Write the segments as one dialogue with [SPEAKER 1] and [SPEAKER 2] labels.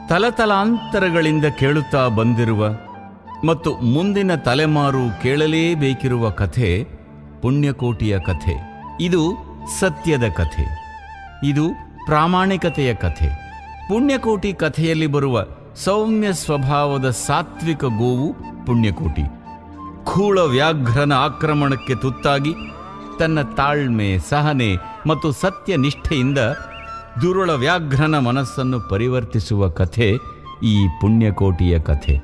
[SPEAKER 1] ತಲತಲಾಂತರಗಳಿಂದ ಕೇಳುತ್ತಾ ಬಂದಿರುವ ಮತ್ತು ಮುಂದಿನ ತಲೆಮಾರು ಕೇಳಲೇಬೇಕಿರುವ ಕಥೆ ಪುಣ್ಯಕೋಟಿಯ ಕಥೆ. ಇದು ಸತ್ಯದ ಕಥೆ, ಇದು ಪ್ರಾಮಾಣಿಕತೆಯ ಕಥೆ. ಪುಣ್ಯಕೋಟಿ ಕಥೆಯಲ್ಲಿ ಬರುವ ಸೌಮ್ಯ ಸ್ವಭಾವದ ಸಾತ್ವಿಕ ಗೋವು ಪುಣ್ಯಕೋಟಿ. ಖೂಳ ವ್ಯಾಘ್ರನ ಆಕ್ರಮಣಕ್ಕೆ ತುತ್ತಾಗಿ ತನ್ನ ತಾಳ್ಮೆ, ಸಹನೆ ಮತ್ತು ಸತ್ಯನಿಷ್ಠೆಯಿಂದ ದುರುಳ ವ್ಯಾಘ್ರನ ಮನಸ್ಸನ್ನು ಪರಿವರ್ತಿಸುವ ಕಥೆ ಈ ಪುಣ್ಯಕೋಟಿಯ ಕಥೆ.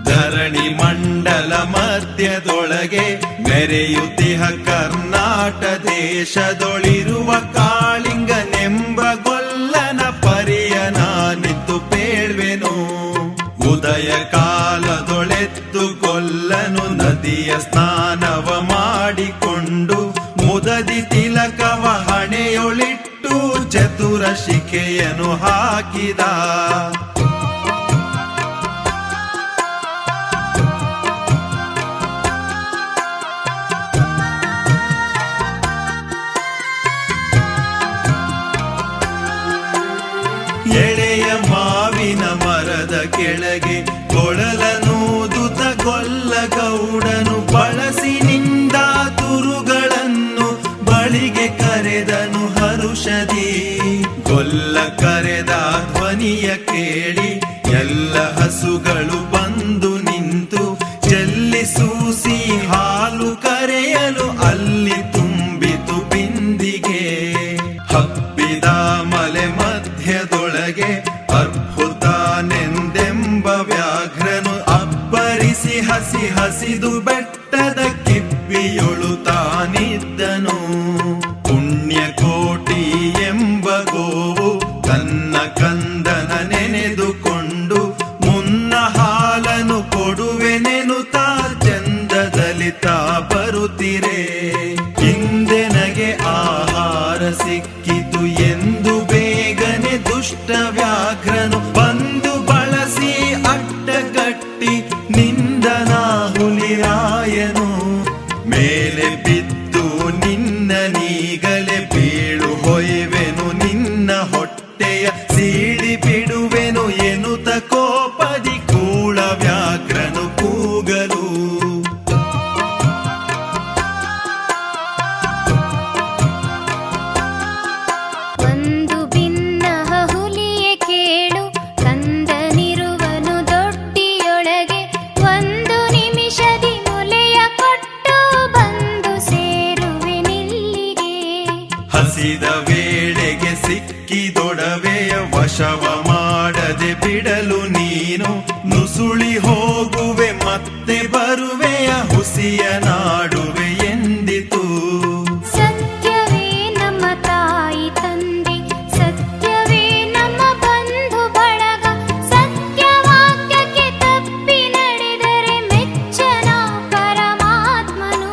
[SPEAKER 2] ಧರಣಿ ಮಂಡಲ ಮಧ್ಯದೊಳಗೆ ಮೆರೆಯುತ್ತಿಹ ಕರ್ನಾಟ ದೇಶದೊಳಿರುವ ಕಾಳಿಂಗನೆಂಬ ಗೊಲ್ಲನ ಪರಿಯ ನಾನಿತ್ತು ಪೇಳ್ವೆನು. ಉದಯ ಕಾಲದೊಳೆತ್ತು ಗೊಲ್ಲನು ನದಿಯ ಸ್ನಾನವ ಮಾಡಿಕೊಂಡು ಮುದದಿ ತಿಲಕವ ಹಣೆಯೊಳಿಟ್ಟು ಚತುರ ಶಿಖೆಯನ್ನು ಹಾಕಿದ. ಎಳೆಯ ಮಾವಿನ ಮರದ ಕೆಳಗೆ ಕೊಳಲನೂದುತ ಗೊಲ್ಲ ಗೌಡನು ಬಳಸಿನಿಂದ ತುರುಗಳನ್ನು ಬಳಿಗೆ ಕರೆದನು ಹರುಷದಿ. ಗೊಲ್ಲ ಕರೆದ ಧ್ವನಿಯ ಕೇಳಿ ಎಲ್ಲ ಹಸುಗಳು ಬಂದು ನಿಂತು ಚೆಲ್ಲಿಸೂಸಿ ಹಾಲು ಕರೆಯಲು ಅಲ್ಲಿ ತುಂಬಿತು ಬಿಂದಿಗೆ. ಹಬ್ಬಿದ ಮಲೆ ಮಧ್ಯದೊಳಗೆ ಅದ್ಭುತನೆಂದೆಂಬ ವ್ಯಾಘ್ರನು ಅಬ್ಬರಿಸಿ ಹಸಿ ಹಸಿದು ಬೆಟ್ಟದ ಕಿಬ್ಬಿಯೊಳು ತಾನಿದ್ದನು. ಪುಣ್ಯಕೋಟಿ ಎಂಬ ಗೋವು ತನ್ನ ಕಂದನ ನೆನೆದುಕೊಂಡು ಮುನ್ನ ಹಾಲನು ಕೊಡುವೆನೆನುತ್ತಾ ಚಂದದಲ್ಲಿ ತಾ ಬರುತ್ತಿರೆ. ಹಿಂದೆನಗೆ ಆಹಾರ ಸಿಕ್ಕಿತು ಎಂದು ಬೇಗನೆ ದುಷ್ಟ ವ್ಯಾಘ್ರನು ಬಂದು ಬಳಸಿ ಅಡ್ಡಗಟ್ಟಿ ನಿಂದನ ಹುಲಿರಾಯನು. ಮೇಲೆ ಬಿದ್ದು ನಿನ್ನ ನೀಗಲೇ ಬೀಳು ಹೊಯ್ವೆನು, ನಿನ್ನ ಹೊಟ್ಟೆಯ ಸೀಳಿ ಬಿಡುವೆನು ಎನ್ನುತ್ತ ಕೋಪದಿ ಕೂಳ ವ್ಯಾಘ್ರನು ಕೂಗಲು. ಹಸಿದ ವೇಳೆಗೆ ಸಿಕ್ಕಿದೊಡವೆಯ ವಶವ ಮಾಡದೆ ಬಿಡಲು ನೀನು ನುಸುಳಿ ಹೋಗುವೆ ಮತ್ತೆ ಬರುವೆಯ ಹುಸಿಯ ನಾಡುವೆ ಎಂದಿತು.
[SPEAKER 3] ಸತ್ಯವೇ ನಮ್ಮ ತಾಯಿ ತಂದೆ, ಸತ್ಯವೇ ನಮ್ಮ ಬಂಧು ಬಳಗ, ಸತ್ಯವಾಕ್ಯಕ್ಕೆ ತಪ್ಪಿ ನಡೆದರೆ ಮೆಚ್ಚನ ಪರಮಾತ್ಮನು.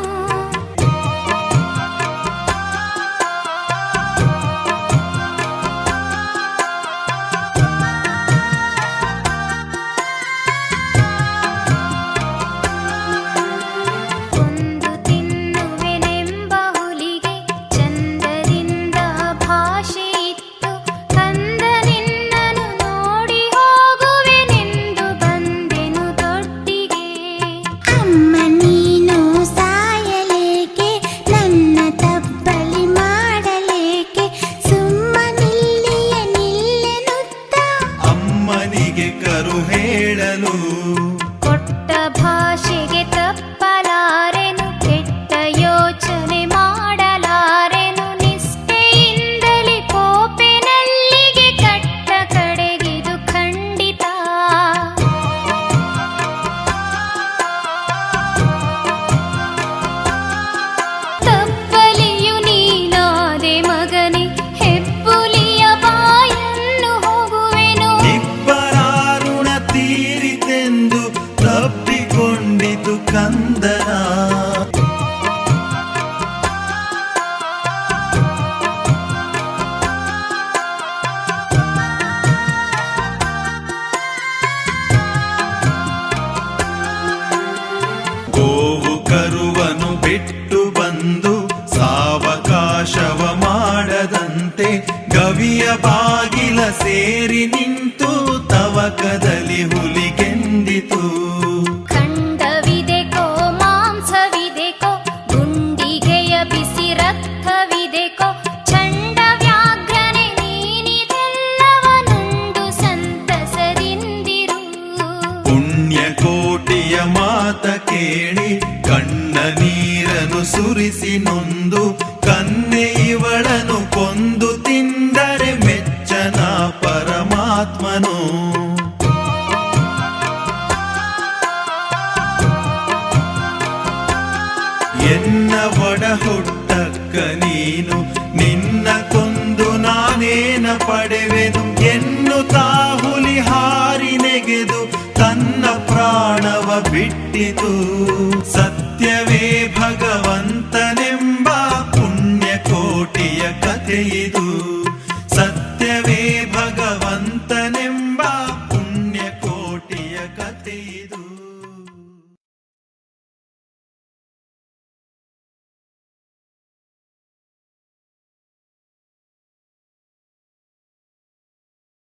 [SPEAKER 2] ಕರು ಹೇಳಲು
[SPEAKER 3] ಕೊಟ್ಟ ಭಾಷೆಗೆ ತಪ್ಪಲಾರೆನು, ಕೆಟ್ಟ ಯೋಚನೆ ಮಾಡಲಾರೆನು. ನಿಷ್ಠೆಯಿಂದಲೇ ಕೋಪೆನಲ್ಲಿಗೆ ಕಟ್ಟ ಕಡೆಗಿದು ಖಂಡಿತ. ತಪ್ಪಲಿಯು ನೀನಾದೆ ಮಗನೇ, ಹೆಬ್ಬುಲಿಯ ಬಾಯನ್ನು ಹೋಗುವೆನು.
[SPEAKER 2] ತೀರಿತೆಂದು ತಪ್ಪಿಕೊಂಡಿ ಏರಿ ನಿಂತು ತವಕದಲ್ಲಿ ಹುಲಿಗೆಂದಿತು.
[SPEAKER 3] ಖಂಡವಿದೆಕೋ ಮಾಂಸವಿದೆಕೋ ಗುಂಡಿಗೆಯ ಬಿಸಿ ರಕ್ತವಿದೆಕೋ ಚಂಡ ವ್ಯಾಘ್ರನೆ ನೀನಿದೆಲ್ಲವನುಂಡು ಸಂತಸದಿಂದಿರು.
[SPEAKER 2] ಪುಣ್ಯಕೋಟಿಯ ಮಾತ ಕೇಳಿ ಕಣ್ಣ ನೀರನ್ನು ಸುರಿಸಿ ನೊಂದು ಕನ್ನೆ ಇವಳನು ಕೊಂದು ತಿಂದರೆ ಮೆಚ್ಚನ ಪರಮಾತ್ಮನು. ಎನ್ನ ಒಡ ಹುಟ್ಟಕ್ಕ ನೀನು ನಿನ್ನ ಕೊಂದು ನಾನೇನ ಪಡೆವೆನು ಎನ್ನುತ್ತಾ ಹುಲಿ ಹಾರಿ ನೆಗೆದು ತನ್ನ ಪ್ರಾಣವ ಬಿಟ್ಟಿತು. ಸತ್